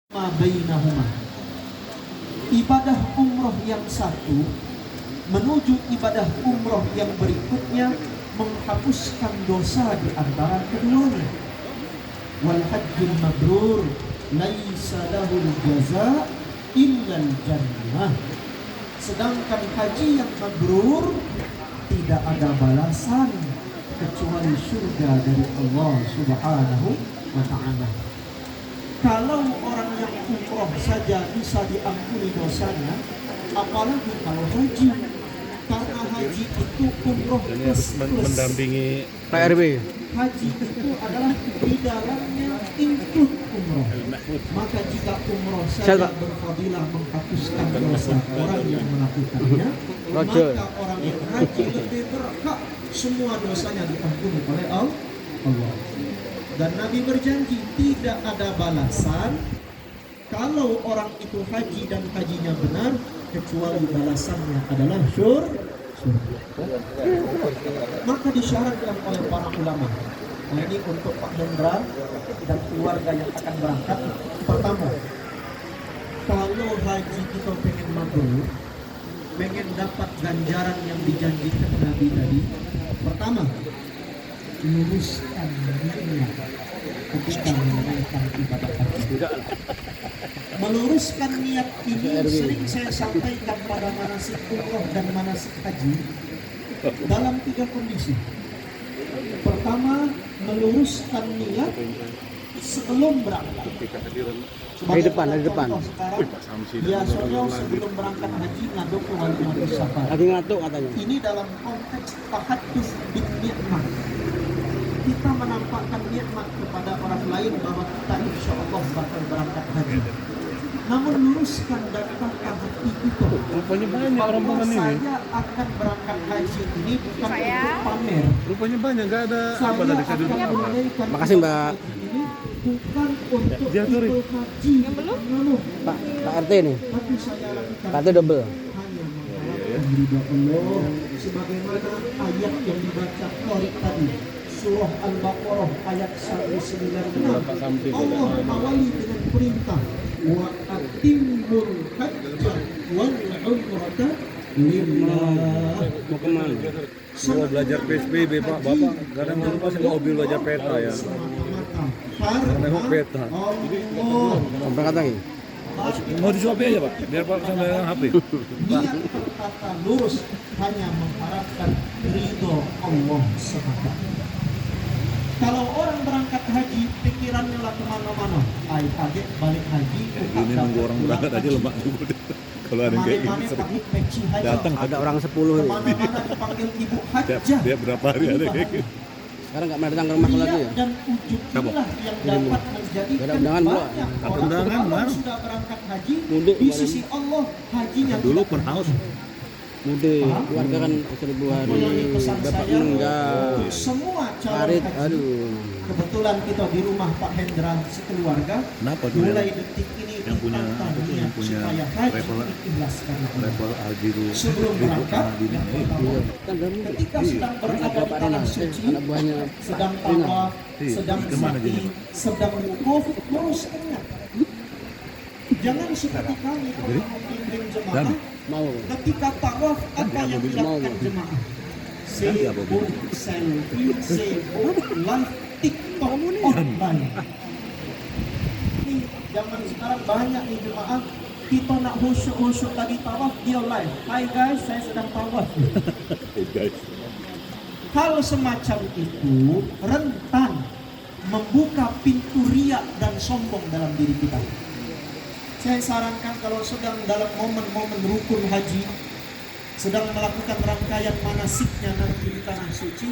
ma bainahuma. Ibadah umroh yang satu menuju ibadah umroh yang berikutnya menghapuskan dosa di antara keduanya. Wal hajjul mabrur laisa lahul jaza illal jannah. Sedangkan haji yang mabrur tidak ada balasan kecuali surga dari Allah Subhanahu wa ta'ala. Kalau orang yang umroh saja bisa diampuni dosanya, apalagi kalau haji. Karena haji itu umroh plus. Mendampingi Pak RW. Haji itu adalah di dalamnya include umroh. Maka jika umroh saja berfadilah menghapuskan dosa orang yang melakukannya, maka orang yang haji lebih berhak semua dosanya diampuni oleh Allah. Dan Nabi berjanji tidak ada balasan kalau orang itu haji dan hajinya benar kecuali balasannya adalah surga. Maka disyaratkan oleh para ulama. Nah, ini untuk Pak Hendra dan keluarga yang akan berangkat. Pertama, kalau haji kita pengen mabrur, pengen dapat ganjaran yang dijanjikan Nabi tadi, pertama, luruskan niat ketika menunaikan ibadah haji. Meluruskan niat ini sering saya sampaikan pada manasik umroh dan manasik haji dalam 3 kondisi. Pertama, meluruskan niat sebelum berangkat. Di depan. Sekarang, biasanya sebelum berangkat haji ngaduk ke wali madrasah safar. Lagi ngatuk katanya. Ini dalam konteks tahaddus bin nikmah. Kita menampakkan nikmat kepada orang lain bahwa kita insya Allah bakal berangkat haji. Namun luruskan dan tata hati kita. Rupanya banyak orang bahwa ini. saya akan berangkat haji ini bukan untuk pamer. Rupanya banyak, nggak ada Saya apa tadi saya akan duduk. menunaikan Makasih, Mbak. ibadah haji ini bukan untuk Dia tuh, Ri. itu haji yang belum. Pak RT nih. Tapi saya lakukan Pak RT double. hanya mengharapkan ridha Allah sebagaimana ayat yang dibaca Qari tadi. Surah Al-Baqarah ayat 196. Allah mengawali dengan perintah wa atimmul hajja wal umrata lillah. Mau kemana? Mau belajar PSBB Pak, Bapak kadang lupa sih mau belajar peta ya. Karena peta. Allah Berangkat lagi. Mau disuapin aja Pak, biar Pak sambil dengan HP. niat tertata lurus hanya mengharapkan ridho Allah semata. Kalau orang berangkat haji, pikirannya lah kemana-mana. Ay kaget balik haji. Ini nunggu orang berangkat aja lemak juga. Kalau ada yang kayak gini sering datang Ada orang 10 nih. kemana-mana dipanggil ibu hajjah. dia berapa hari ada kayak gitu. Sekarang nggak pernah datang ke rumah lagi ya? Dan ujub inilah yang dapat menjadikan Ada undangan belum? banyak Ada orang undangan, kalau Mar. sudah berangkat haji Mudik di kemarin. sisi Allah hajinya Dulu tidak pen house. Mudik. Keluarga kan 1000 hari. Melalui pesan Bapak saya meninggal. semua calon Karit, haji. aduh. Kebetulan kita di rumah Pak Hendra sekeluarga. Kenapa tuh Mulai detik ini yang punya ditantang apa tuh, niat yang punya supaya haji travel- ikhlas karena Allah. Level Aldi dulu. Sebelum berangkat yang pertama, Kan udah mudik. ketika sedang berada di Bapak tanah Rina, suci, anak buahnya sedang Rina. tawaf, Iya, sedang kemana sa'i, jadi? sedang wukuf, luruskan niat. Jangan seperti kami kalau membimbing jemaah, Mau. ketika tawaf apa yang dilakukan jemaah? Sibuk, selfie, sibuk, live TikTok online. Ini zaman sekarang banyak nih jemaah, kita nak khusyuk-khusyuk tadi tawaf, dia live. Hai guys, saya sedang tawaf. Hal semacam itu rentan membuka pintu riak dan sombong dalam diri kita. Saya sarankan kalau sedang dalam momen-momen rukun haji, sedang melakukan rangkaian manasiknya nanti di tanah suci,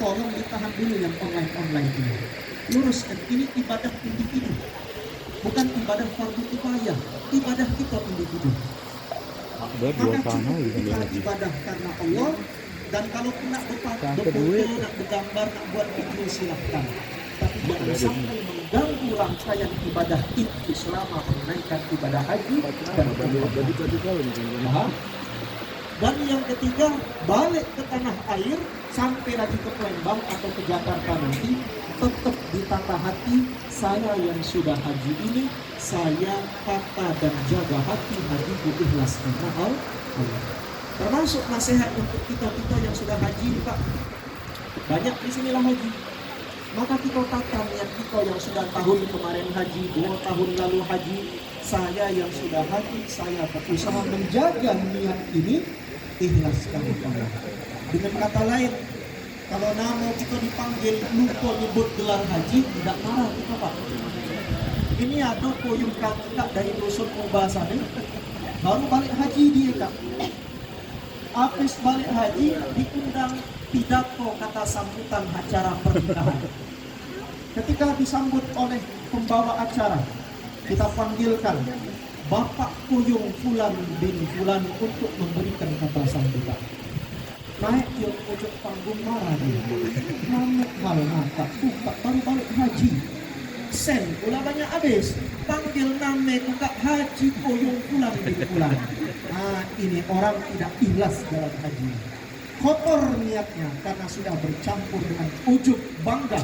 tolong ditahan dulu yang online ini. Luruskan, ini ibadah individu, bukan ibadah fardu kifayah, ibadah kita individu. Maka cukup kita ibadah karena Allah. Dan kalau nak berfoto, nak bergambar, nak buat video silahkan. Tapi jangan sampai mengganggu rangkaian ibadah itu selama menunaikan ibadah haji dan umrah. Dan yang ketiga, balik ke tanah air sampai lagi ke Palembang atau ke Jakarta nanti tetap ditata hati, saya yang sudah haji ini, saya tata dan jaga hati hajiku ikhlas karena Allah. Termasuk nasihat untuk kita yang sudah haji, Pak. Banyak di sinilah haji. Maka kita tata niat kita yang sudah tahun kemarin haji, 2 tahun lalu haji. Saya yang sudah haji, saya berusaha menjaga niat ini ikhlaskan Allah. Dengan kata lain, kalau nama kita dipanggil lupa nyebut gelar haji, tidak marah kita, Pak. Ini ada koyung kakak dari dusun Ubasa nih, baru balik haji dia, Kak. Habis balik haji diundang pidato kata sambutan acara pernikahan. Ketika disambut oleh pembawa acara, kita panggilkan Bapak Kuyung Fulan bin Fulan untuk memberikan kata sambutan. Naik dia pojok panggung marah dia. Namun hal mata buka baru balik haji. Sen pula banyak habis. Panggil nama buka haji Kuyung Fulan bin Fulan. Nah, ini orang tidak ikhlas dalam haji. Kotor niatnya karena sudah bercampur dengan ujub bangga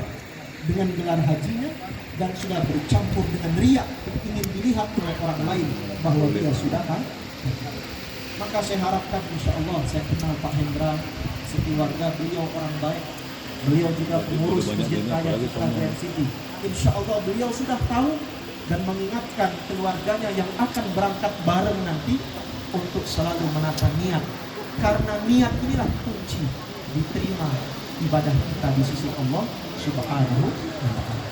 dengan gelar hajinya dan sudah bercampur dengan riak ingin dilihat oleh orang lain bahwa dia sudah haji. Maka saya harapkan insya Allah, saya kenal Pak Hendra sekeluarga, beliau orang baik, beliau juga pengurus Masjid Raya Citra Grand City. Insya Allah beliau sudah tahu dan mengingatkan keluarganya yang akan berangkat bareng nanti untuk selalu menata niat, karena niat inilah kunci diterima ibadah kita di sisi Allah Subhanahu wa Ta'ala.